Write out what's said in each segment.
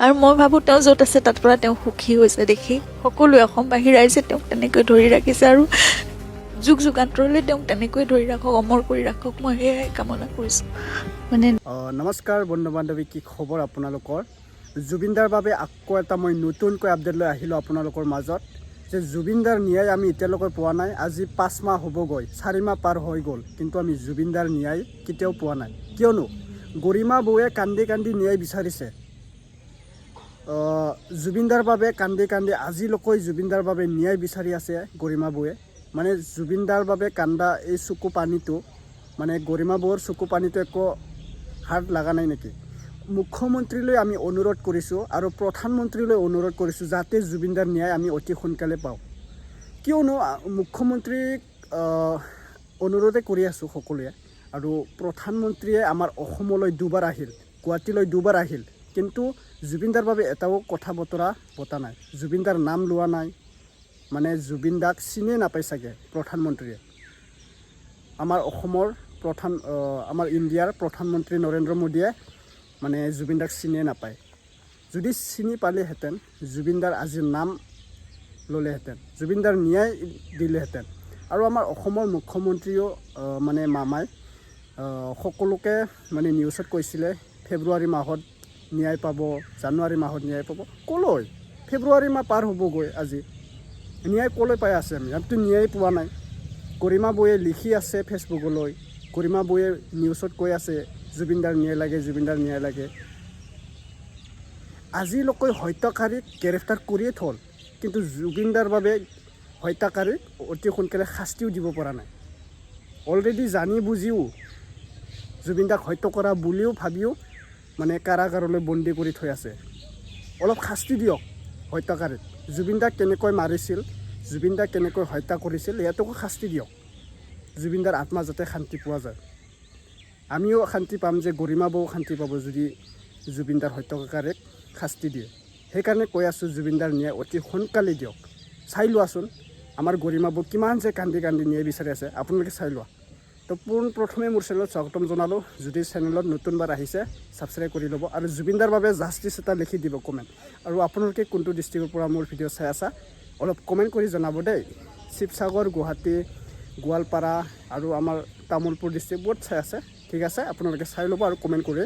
আৰু মই ভাবোঁ তেওঁ য'ত আছে তাত পৰা তেওঁ সুখী হৈছে দেখি সকলোৱে অসমবাসী ৰাইজে তেওঁক তেনেকৈ ধৰি ৰাখিছে আৰু যুগ যুগান্তৰলৈ তেওঁক তেনেকৈ ধৰি ৰাখক, অমৰ কৰি ৰাখক, মই সেয়াই কামনা কৰিছোঁ। নমস্কাৰ বন্ধু বান্ধৱী, কি খবৰ আপোনালোকৰ? জুবিনদাৰ বাবে আকৌ এটা মই নতুনকৈ আপডেট লৈ আহিলোঁ আপোনালোকৰ মাজত যে জুবিনদাৰ ন্যায় আমি এতিয়ালৈকে পোৱা নাই। আজি 5 মাহ হ'বগৈ, 4 মাহ পাৰ হৈ গ'ল, কিন্তু আমি জুবিনদাৰ ন্যায় কেতিয়াও পোৱা নাই। কিয়নো গৰিমা বৌয়ে কান্দি কান্দি ন্যায় বিচাৰিছে। জুবিনদাৰ বাবে কান্দি কান্দি আজিলৈকে জুবিনদাৰ বাবে ন্যায় বিচাৰি আছে গৰিমা বৌয়ে। মানে জুবিনদাৰ বাবে কান্দা এই চকু পানীটো, মানে গৰিমা বৌৰ চকু পানীটো একো হাত লগা নাই নেকি? মুখ্যমন্ত্ৰীলৈ আমি অনুৰোধ কৰিছোঁ আৰু প্ৰধানমন্ত্ৰীলৈ অনুৰোধ কৰিছোঁ যাতে জুবিনদাৰ ন্যায় আমি অতি সোনকালে পাওঁ। কিয়নো মুখ্যমন্ত্ৰীক অনুৰোধে কৰি আছোঁ সকলোৱে, আৰু প্ৰধানমন্ত্ৰীয়ে আমাৰ অসমলৈ দুবাৰ আহিল, গুৱাহাটীলৈ দুবাৰ আহিল, কিন্তু জুবিনদাৰ বাবে এটাও কথা বতৰা পতা নাই, জুবিনদাৰ নাম লোৱা নাই। মানে জুবিনদাক চিনিয়ে নাপায় চাগে প্ৰধানমন্ত্ৰীয়ে। আমাৰ অসমৰ আমাৰ ইণ্ডিয়াৰ প্ৰধানমন্ত্ৰী নৰেন্দ্ৰ মোদীয়ে মানে জুবিনদাক চিনিয়ে নাপায়। যদি চিনি পালেহেঁতেন জুবিনদাৰ আজি নাম ল'লেহেঁতেন, জুবিনদাৰ ন্যায় দিলেহেঁতেন। আৰু আমাৰ অসমৰ মুখ্যমন্ত্ৰীও মানে মামাই সকলোকে মানে নিউজত কৈছিলে ফেব্ৰুৱাৰী মাহত ন্যায় পাব, জানুৱাৰী মাহত ন্যায় পাব। ক'লৈ? ফেব্ৰুৱাৰী মাহ পাৰ হ'বগৈ আজি, ন্যায় ক'লৈ পাই আছে? আমি আমিতো ন্যায় পোৱা নাই। গৰিমা বৌয়ে লিখি আছে ফেচবুকলৈ, গৰিমা বৌয়ে নিউজত কৈ আছে জুবিনদাৰ ন্যায় লাগে, জুবিনদাৰ ন্যায় লাগে। আজিলৈকে হত্যাকাৰীক গ্ৰেপ্তাৰ কৰিয়ে থ'ল, কিন্তু জুবিনদাৰ বাবে হত্যাকাৰীক অতি সোনকালে শাস্তিও দিব পৰা নাই। অলৰেডি জানি বুজিও জুবিনদাক হত্যা কৰা বুলিও ভাবিও মানে কাৰাগাৰলৈ বন্দী কৰি থৈ আছে। অলপ শাস্তি দিয়ক হত্যাকাৰীক। জুবিনদাক কেনেকৈ মাৰিছিল, জুবিনদাক কেনেকৈ হত্যা কৰিছিল, ইয়াতকো শাস্তি দিয়ক, জুবিনদাৰ আত্মা যাতে শান্তি পোৱা যায়। আমিও শান্তি পাম যে গৰিমা বৌ শান্তি পাব যদি জুবিনদাৰ হত্যাকাৰীক শাস্তি দিয়ে। সেইকাৰণে কৈ আছোঁ জুবিনদাৰ ন্যায় অতি সোনকালে দিয়ক। চাই লোৱাচোন আমাৰ গৰিমা বৌ কিমান যে কান্দি কান্দি ন্যায় বিচাৰি আছে, আপোনালোকে চাই লোৱা। তো পোনপ্ৰথমে মোৰ চেনেলত স্বাগতম জনালোঁ। যদি চেনেলত নতুনবাৰ আহিছে ছাবস্ক্ৰাইব কৰি ল'ব, আৰু জুবিনদাৰ বাবে জাষ্টিছ এটা লিখি দিব কমেণ্ট। আৰু আপোনালোকে কোনটো ডিষ্ট্ৰিক্টৰ পৰা মোৰ ভিডিঅ' চাই আছা অলপ কমেণ্ট কৰি জনাব দেই। শিৱসাগৰ, গুৱাহাটী, গোৱালপাৰা আৰু আমাৰ তামোলপুৰ ডিষ্ট্ৰিক্টবোৰত চাই আছে। ঠিক আছে, আপোনালোকে চাই ল'ব আৰু কমেণ্ট কৰি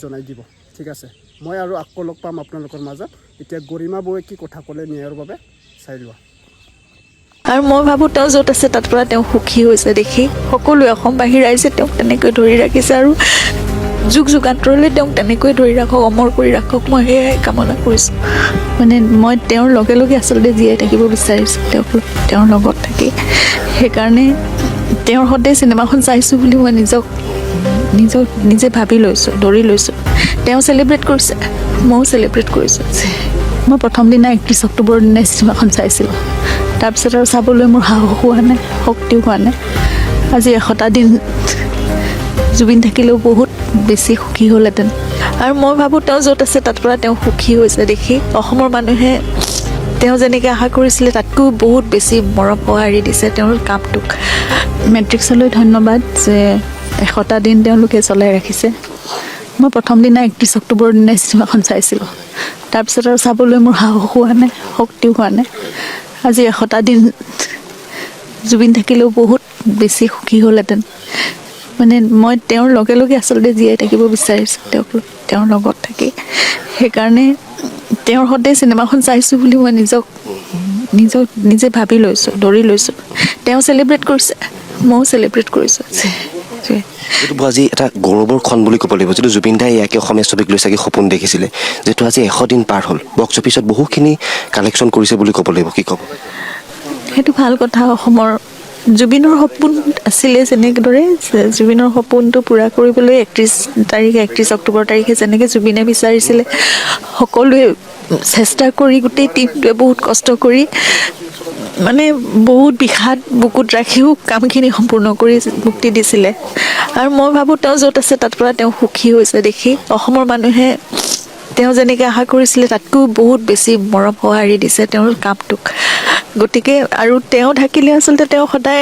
জনাই দিব। ঠিক আছে, মই আৰু আকৌ লগ পাম আপোনালোকৰ মাজত। এতিয়া গৰিমা বৌয়ে কি কথা ক'লে ন্যায়ৰ বাবে চাই লোৱা। আৰু মই ভাবোঁ তেওঁ য'ত আছে তাত পৰা তেওঁ সুখী হৈছে দেখি সকলোৱে অসমবাসী ৰাইজে তেওঁক তেনেকৈ ধৰি ৰাখিছে আৰু যুগ যুগান্তৰলৈ তেওঁক তেনেকৈ ধৰি ৰাখক, অমৰ কৰি ৰাখক, মই সেয়াই কামনা কৰিছোঁ। মানে মই তেওঁৰ লগে লগে আচলতে জীয়াই থাকিব বিচাৰিছোঁ, তেওঁৰ লগত থাকি। সেইকাৰণে তেওঁৰ সদায় চিনেমাখন চাইছোঁ বুলি মই নিজে ভাবি লৈছোঁ, ধৰি লৈছোঁ। তেওঁ চেলিব্ৰেট কৰিছে, ময়ো চেলিব্ৰেট কৰিছোঁ। মই প্ৰথম দিনা 31 অক্টোবৰৰ দিনাই চিনেমাখন চাইছিলোঁ। তাৰপিছত আৰু চাবলৈ মোৰ সাহস হোৱা নাই, শক্তিও হোৱা নাই। আজি 100টা দিন জুবিন থাকিলেও বহুত বেছি সুখী হ'লহেঁতেন। আৰু মই ভাবোঁ তেওঁ য'ত আছে তাত পৰা তেওঁ সুখী হৈছে দেখি অসমৰ মানুহে তেওঁ যেনেকৈ আশা কৰিছিলে তাতকৈও বহুত বেছি মৰম সঁহাৰি দিছে তেওঁৰ কামটোক। মেট্ৰিক্সলৈ ধন্যবাদ যে 100টা দিন তেওঁলোকে চলাই ৰাখিছে। মই প্ৰথম দিনা 31 অক্টোবৰৰ দিনাই চিনেমাখন চাইছিলোঁ। তাৰপিছত আৰু চাবলৈ মোৰ সাহস হোৱা নাই, শক্তিও হোৱা নাই। আজি 100টা দিন জুবিন থাকিলেও বহুত বেছি সুখী হ'লহেঁতেন। মানে মই তেওঁৰ লগে লগে আচলতে জীয়াই থাকিব বিচাৰিছোঁ, তেওঁৰ লগত থাকি। সেইকাৰণে তেওঁৰ সদায় চিনেমাখন চাইছোঁ বুলি মই নিজে ভাবি লৈছোঁ, ধৰি লৈছোঁ। তেওঁ চেলিব্ৰেট কৰিছে, ময়ো চেলিব্ৰেট কৰিছোঁ। এইটো আজি এটা গৌৰৱৰ ক্ষণ বুলি ক'ব লাগিব, যিটো জুবিন দাই ইয়াকে অসমীয়া ছবিক লৈ চাগে সপোন দেখিছিলে, যিটো আজি 100 দিন পাৰ হ'ল, বক্স অফিচত বহুখিনি কালেকশ্যন কৰিছে বুলি ক'ব লাগিব। কি ক'ব? সেইটো ভাল কথা। অসমৰ জুবিনৰ সপোন আছিলে যেনেদৰে, জুবিনৰ সপোনটো পূৰা কৰিবলৈ 31 অক্টোবৰ তাৰিখে যেনেকৈ জুবিনে বিচাৰিছিলে, সকলোৱে চেষ্টা কৰি, গোটেই টিমটোৱে বহুত কষ্ট কৰি, মানে বহুত বিষাদ বুকুত ৰাখিও কামখিনি সম্পূৰ্ণ কৰি মুক্তি দিছিলে। আৰু মই ভাবোঁ তেওঁ য'ত আছে তাত পৰা তেওঁ সুখী হৈছে দেখি অসমৰ মানুহে তেওঁ যেনেকৈ আশা কৰিছিলে তাতকৈও বহুত বেছি মৰম সঁহাৰি দিছে তেওঁৰ কামটোক। গতিকে আৰু তেওঁ থাকিলে আচলতে তেওঁ সদায়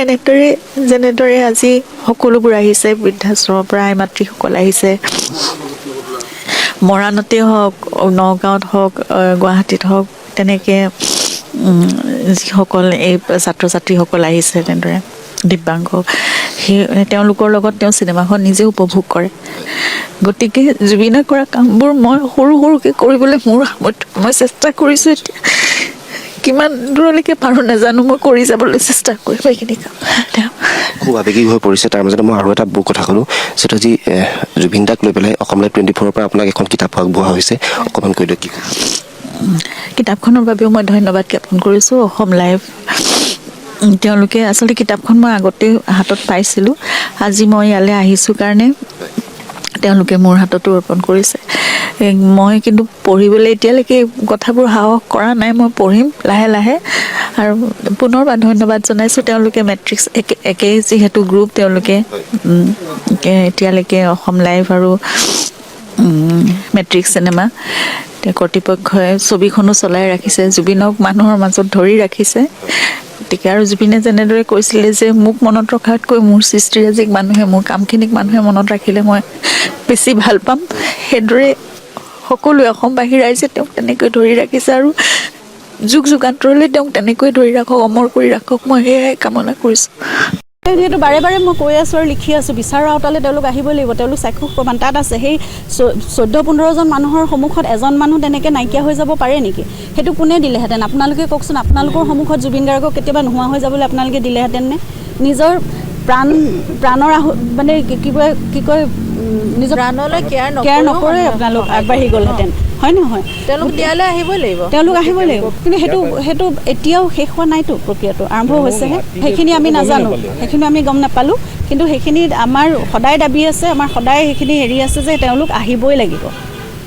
যেনেদৰে আজি সকলোবোৰ আহিছে, বৃদ্ধাশ্ৰমৰ পৰা আই মাতৃসকল আহিছে, মৰাণতে হওক নগাঁৱত হওক গুৱাহাটীত হওক তেনেকৈ যিসকল এই ছাত্ৰ ছাত্ৰীসকল আহিছে তেনেদৰে দিব্যাংগ সেই তেওঁলোকৰ লগত তেওঁ চিনেমাখন নিজে উপভোগ কৰে গতিকে জুবিনে কৰা কামবোৰ মই সৰু সৰুকৈ কৰিবলৈ মোৰ সামৰ্থ্য মই চেষ্টা কৰিছোঁ এতিয়া কিমান দূৰলৈকে পাৰোঁ নাজানো মই কৰি যাবলৈ চেষ্টা কৰিম এইখিনি কাম খুব আৱেগিক হৈ পৰিছে তাৰ মাজতে মই আৰু এটা কথা ক'লোঁ যিটো আজি জুবিন দাক লৈ পেলাই অসম লাইভ 24 পৰা আপোনাক এখন কিতাপ আগবঢ়োৱা হৈছে অকণমান কৈ দিয়ক কি কিতাপখনৰ বাবেও মই ধন্যবাদ জ্ঞাপন কৰিছোঁ অসম লাইভ তেওঁলোকে আচলতে কিতাপখন মই আগতে হাতত পাইছিলোঁ আজি মই ইয়ালৈ আহিছোঁ কাৰণে তেওঁলোকে মোৰ হাততো অৰ্পণ কৰিছে মই কিন্তু পঢ়িবলৈ এতিয়ালৈকে কথাবোৰ সাহস কৰা নাই মই পঢ়িম লাহে লাহে আৰু পুনৰবাৰ ধন্যবাদ জনাইছোঁ তেওঁলোকে মেট্ৰিক্স একেই যিহেতু গ্ৰুপ তেওঁলোকে এতিয়ালৈকে অসম লাইভ আৰু মেট্ৰিক্স চিনেমা কৰ্তৃপক্ষই ছবিখনো চলাই ৰাখিছে জুবিনক মানুহৰ মাজত ধৰি ৰাখিছে গতিকে আৰু জুবিনে যেনেদৰে কৈছিলে যে মোক মনত ৰখাতকৈ মোৰ সৃষ্টিৰাজিক মানুহে মোৰ কামখিনিক মানুহে মনত ৰাখিলে মই বেছি ভাল পাম সেইদৰে সকলোৱে অসমবাসী ৰাইজে তেওঁক তেনেকৈ ধৰি ৰাখিছে আৰু যুগ যুগান্তৰলৈ তেওঁক তেনেকৈ ধৰি ৰাখক অমৰ কৰি ৰাখক মই সেয়াই কামনা কৰিছোঁ যিহেতু বাৰে বাৰে মই কৈ আছোঁ আৰু লিখি আছোঁ বিচাৰৰ আওতালে তেওঁলোক আহিবই লাগিব তেওঁলোক চাক্ষুষ প্ৰমাণ তাত আছে সেই 14-15জন মানুহৰ সন্মুখত এজন মানুহ তেনেকৈ নাইকিয়া হৈ যাব পাৰে নেকি সেইটো কোনে দিলেহেঁতেন আপোনালোকে কওকচোন আপোনালোকৰ সন্মুখত জুবিন গাৰ্গক কেতিয়াবা নোহোৱা হৈ যাবলৈ আপোনালোকে দিলেহেঁতেন নে নিজৰ প্ৰাণৰ মানে কি কয় নিজৰ প্ৰাণলৈ কেয়াৰ নকৰে আপোনালোক আগবাঢ়ি গ'লহেঁতেন হয় নহয় তেওঁলোক ন্যায়ালয় আহিবই লাগিব কিন্তু সেইটো এতিয়াও শেষ হোৱা নাইতো প্ৰক্ৰিয়াটো আৰম্ভ হৈছেহে সেইখিনি আমি নাজানো সেইখিনি আমি গম নাপালোঁ কিন্তু সেইখিনি আমাৰ সদায় দাবী আছে আমাৰ সদায় সেইখিনি হেৰি আছে যে তেওঁলোক আহিবই লাগিব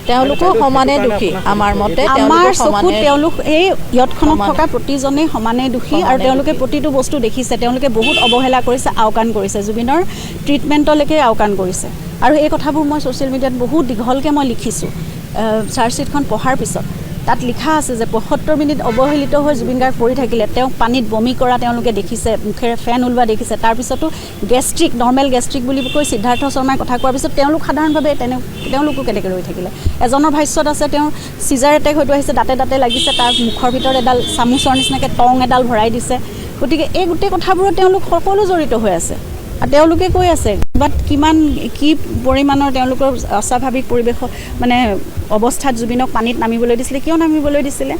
তেওঁলোকো সমানে দোষী আমাৰ মতে আমাৰ চকুত তেওঁলোক এই ইয়তখনত থকা প্ৰতিজনেই সমানে দোষী আৰু তেওঁলোকে প্ৰতিটো বস্তু দেখিছে তেওঁলোকে বহুত অৱহেলা কৰিছে আওকাণ কৰিছে জুবিনৰ ট্ৰিটমেণ্টলৈকে আওকাণ কৰিছে আৰু এই কথাবোৰ মই ছ'চিয়েল মিডিয়াত বহুত দীঘলকৈ মই লিখিছোঁ চাৰ্জশ্বিটখন পঢ়াৰ পিছত তাত লিখা আছে যে ৭৫ মিনিট অৱহেলিত হৈ জুবিন গাৰ্গ পৰি থাকিলে তেওঁক পানীত বমি কৰা তেওঁলোকে দেখিছে মুখেৰে ফেন ওলোৱা দেখিছে তাৰপিছতো নৰ্মেল গেষ্ট্ৰিক বুলি কৈ সিদ্ধাৰ্থ শৰ্মাই কথা কোৱাৰ পিছত তেওঁলোক সাধাৰণভাৱে তেওঁলোকো কেনেকৈ ৰৈ থাকিলে এজনৰ ভাষ্যত আছে তেওঁৰ চিজাৰ এটেক হয়তো আহিছে দাঁতে লাগিছে তাৰ মুখৰ ভিতৰত এডাল চামুচৰ নিচিনাকৈ টং এডাল ভৰাই দিছে গতিকে এই গোটেই কথাবোৰত তেওঁলোক সকলো জড়িত হৈ আছে আৰু তেওঁলোকে কৈ আছে বাট কি পৰিমাণৰ তেওঁলোকৰ অস্বাভাৱিক পৰিৱেশত মানে অৱস্থাত জুবিনক পানীত নামিবলৈ দিছিলে কিয় নামিবলৈ দিছিলে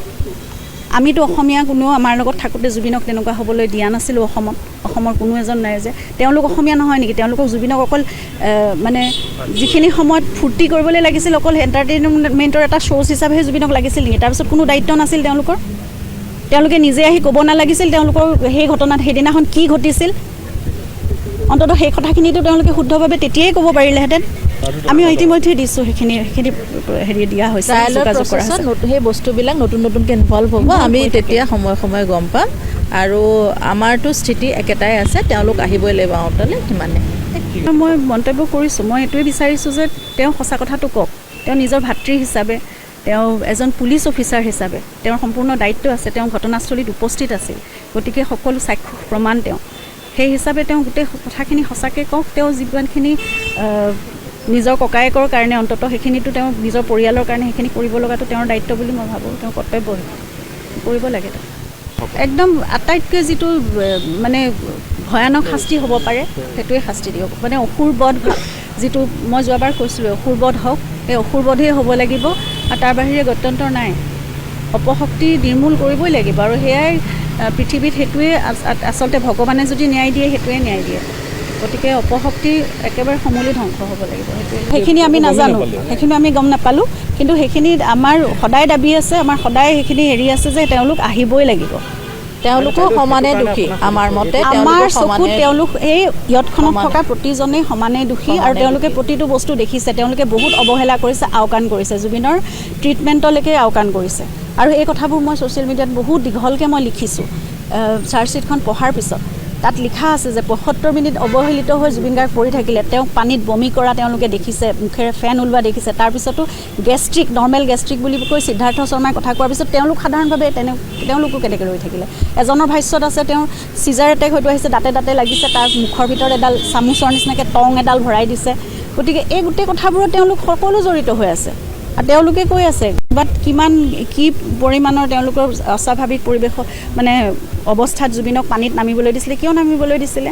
আমিতো অসমীয়া কোনো আমাৰ লগত থাকোঁতে জুবিনক তেনেকুৱা হ'বলৈ দিয়া নাছিলোঁ অসমৰ কোনো এজন নাই যে তেওঁলোক অসমীয়া নহয় নেকি তেওঁলোকক জুবিনক অকল মানে যিখিনি সময়ত ফূৰ্তি কৰিবলৈ লাগিছিল অকল এণ্টাৰটেইনমেণ্টৰ এটা শ্ব' হিচাপেহে জুবিনক লাগিছিল নেকি তাৰপিছত কোনো দায়িত্ব নাছিল তেওঁলোকে নিজে আহি ক'ব নালাগিছিল তেওঁলোকৰ সেই ঘটনাত সেইদিনাখন কি ঘটিছিল অন্ততঃ সেই কথাখিনিতো তেওঁলোকে শুদ্ধভাৱে তেতিয়াই ক'ব পাৰিলেহেঁতেন আমি ইতিমধ্যে দিছোঁ সেইখিনি হেৰি দিয়া হৈছে সেই বস্তুবিলাক নতুনকৈ ইনভলভ হ'ব আমি তেতিয়া সময়ে গম পাম আৰু আমাৰতো স্থিতি একেটাই আছে তেওঁলোক আহিবই লাগিব আওতালে সিমানে মই মন্তব্য কৰিছোঁ মই এইটোৱে বিচাৰিছোঁ যে তেওঁ সঁচা কথাটো কওক তেওঁ নিজৰ ভাতৃ হিচাপে তেওঁ এজন পুলিচ অফিচাৰ হিচাপে তেওঁৰ সম্পূৰ্ণ দায়িত্ব আছে তেওঁ ঘটনাস্থলীত উপস্থিত আছিল গতিকে সকলো চাক্ষুষ প্ৰমাণ তেওঁ সেই হিচাপে তেওঁ গোটেই কথাখিনি সঁচাকৈ কওক তেওঁ যিমানখিনি নিজৰ ককায়েকৰ কাৰণে অন্ততঃ সেইখিনিতো তেওঁ নিজৰ পৰিয়ালৰ কাৰণে সেইখিনি কৰিব লগাটো তেওঁৰ দায়িত্ব বুলি মই ভাবোঁ তেওঁ কৰ্তব্য কৰিব লাগে একদম আটাইতকৈ যিটো মানে ভয়ানক শাস্তি হ'ব পাৰে সেইটোৱে শাস্তি দিয়ক মানে অসুৰবধ যিটো মই যোৱাবাৰ কৈছিলোঁ অসুৰবধ হওক সেই অসুৰবধেই হ'ব লাগিব আৰু তাৰ বাহিৰে গত্যন্তৰ নাই অপশক্তি নিৰ্মূল কৰিবই লাগিব আৰু সেয়াই পৃথিৱীত সেইটোৱে আচলতে ভগৱানে যদি ন্যায় দিয়ে সেইটোৱে ন্যায় দিয়ে গতিকে অপশক্তি একেবাৰে সমূলি ধ্বংস হ'ব লাগিব সেইখিনি আমি নাজানো সেইখিনি আমি গম নাপালোঁ কিন্তু সেইখিনি আমাৰ সদায় দাবী আছে আমাৰ সদায় সেইখিনি হেৰি আছে যে তেওঁলোক আহিবই লাগিব তেওঁলোকো সমানে দোষী আমাৰ মতে আমাৰ চকুত তেওঁলোক এই ইয়তখনত থকা প্ৰতিজনেই সমানে দোষী আৰু তেওঁলোকে প্ৰতিটো বস্তু দেখিছে তেওঁলোকে বহুত অৱহেলা কৰিছে আওকাণ কৰিছে জুবিনৰ ট্ৰিটমেণ্টলৈকে আওকাণ কৰিছে আৰু এই কথাবোৰ মই ছ'চিয়েল মিডিয়াত বহুত দীঘলকৈ মই লিখিছোঁ চাৰ্জশ্বিটখন পঢ়াৰ পিছত তাত লিখা আছে যে ৭৫ মিনিট অৱহেলিত হৈ জুবিন গাৰ্গ পৰি থাকিলে তেওঁক পানীত বমি কৰা তেওঁলোকে দেখিছে মুখেৰে ফেন ওলোৱা দেখিছে তাৰপিছতো নৰ্মেল গেষ্ট্ৰিক বুলি কৈ সিদ্ধাৰ্থ শৰ্মাই কথা কোৱাৰ পিছত তেওঁলোক সাধাৰণভাৱে তেওঁলোকো কেনেকৈ ৰৈ থাকিলে এজনৰ ভাষ্যত আছে তেওঁৰ চিজাৰ এটেক হয়তো আহিছে দাঁতে লাগিছে তাৰ মুখৰ ভিতৰত এডাল চামুচৰ নিচিনাকৈ টং এডাল ভৰাই দিছে গতিকে এই গোটেই কথাবোৰত তেওঁলোক সকলো জড়িত হৈ আছে আৰু তেওঁলোকে কৈ আছে বাট কিমান কি পৰিমাণৰ তেওঁলোকৰ অস্বাভাৱিক পৰিৱেশ মানে অৱস্থাত জুবিনক পানীত নামিবলৈ দিছিলে, কিয় নামিবলৈ দিছিলে?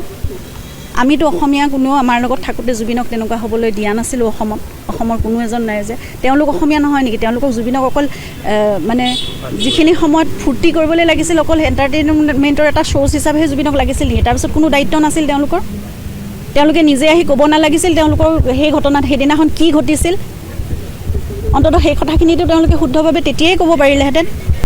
আমিতো অসমীয়া কোনেও আমাৰ লগত থাকোঁতে জুবিনক তেনেকুৱা হ'বলৈ দিয়া নাছিলোঁ অসমৰ কোনো এজন নাই যে তেওঁলোক অসমীয়া নহয় নেকি? তেওঁলোকক জুবিনক অকল মানে যিখিনি সময়ত ফূৰ্তি কৰিবলৈ লাগিছিল অকল এণ্টাৰটেইনমেণ্টৰ এটা শ্ব'জ হিচাপেহে জুবিনক লাগিছিল নেকি? তাৰপিছত কোনো দায়িত্ব নাছিল তেওঁলোকৰ? তেওঁলোকে নিজে আহি ক'ব নালাগিছিল তেওঁলোকৰ সেই ঘটনাত সেইদিনাখন কি ঘটিছিল? অন্ততঃ সেই কথাখিনিতো তেওঁলোকে শুদ্ধভাৱে তেতিয়াই ক'ব পাৰিলেহেঁতেন।